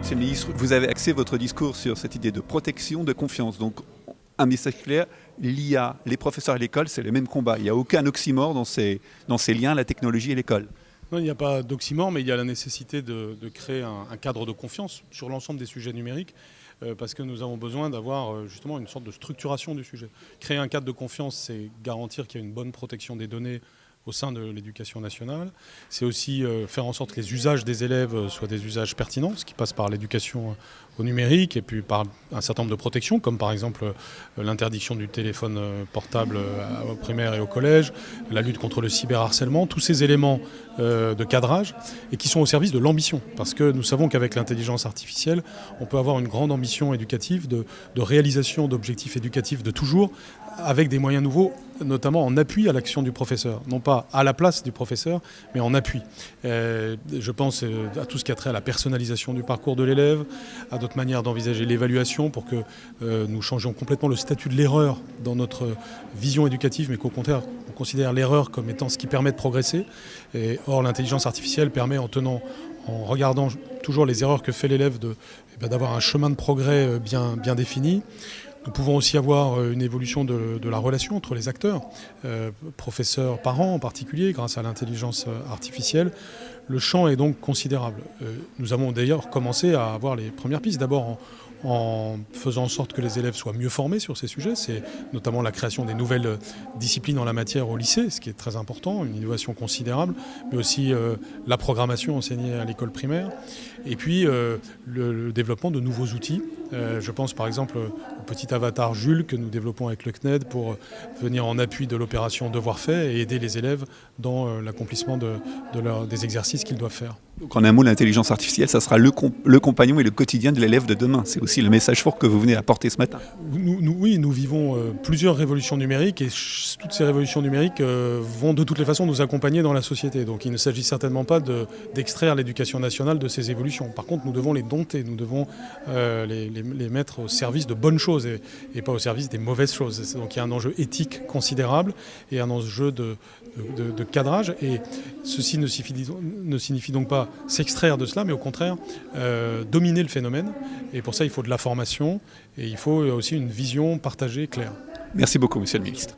Monsieur le ministre, vous avez axé votre discours sur cette idée de protection, de confiance. Donc, un message clair, l'IA, les professeurs et l'école, c'est le même combat. Il n'y a aucun oxymore dans ces liens, la technologie et l'école. Non, il n'y a pas d'oxymore, mais il y a la nécessité de créer un cadre de confiance sur l'ensemble des sujets numériques, parce que nous avons besoin d'avoir justement une sorte de structuration du sujet. Créer un cadre de confiance, c'est garantir qu'il y a une bonne protection des données au sein de l'éducation nationale. C'est aussi faire en sorte que les usages des élèves soient des usages pertinents, ce qui passe par l'éducation au numérique et puis par un certain nombre de protections, comme par exemple l'interdiction du téléphone portable au primaire et au collège, la lutte contre le cyberharcèlement, tous ces éléments de cadrage et qui sont au service de l'ambition. Parce que nous savons qu'avec l'intelligence artificielle, on peut avoir une grande ambition éducative, de réalisation d'objectifs éducatifs de toujours, avec des moyens nouveaux, notamment en appui à l'action du professeur. Non pas à la place du professeur, mais en appui. Je pense à tout ce qui a trait à la personnalisation du parcours de l'élève, à d'autres manières d'envisager l'évaluation pour que nous changions complètement le statut de l'erreur dans notre vision éducative, mais qu'au contraire, on considère l'erreur comme étant ce qui permet de progresser. Or, l'intelligence artificielle permet, en regardant toujours les erreurs que fait l'élève, d'avoir un chemin de progrès bien défini. Nous pouvons aussi avoir une évolution de la relation entre les acteurs, professeurs, parents en particulier, grâce à l'intelligence artificielle. Le champ est donc considérable. Nous avons d'ailleurs commencé à avoir les premières pistes, d'abord en faisant en sorte que les élèves soient mieux formés sur ces sujets. C'est notamment la création des nouvelles disciplines en la matière au lycée, ce qui est très important, une innovation considérable, mais aussi la programmation enseignée à l'école primaire, et puis le développement de nouveaux outils. Je pense par exemple au petit avatar Jules que nous développons avec le CNED pour venir en appui de l'opération Devoir fait et aider les élèves dans l'accomplissement des exercices qu'ils doivent faire. Donc en un mot, l'intelligence artificielle, ça sera le compagnon et le quotidien de l'élève de demain. C'est aussi le message fort que vous venez apporter ce matin. Oui, nous vivons plusieurs révolutions numériques et toutes ces révolutions numériques vont de toutes les façons nous accompagner dans la société. Donc il ne s'agit certainement pas d'extraire l'éducation nationale de ces évolutions. Par contre, nous devons les dompter, nous devons les mettre au service de bonnes choses et pas au service des mauvaises choses. Donc il y a un enjeu éthique considérable et un enjeu de cadrage. Et ceci ne signifie donc pas s'extraire de cela, mais au contraire dominer le phénomène. Et pour ça, il faut de la formation et il faut aussi une vision partagée claire. Merci beaucoup, monsieur le ministre.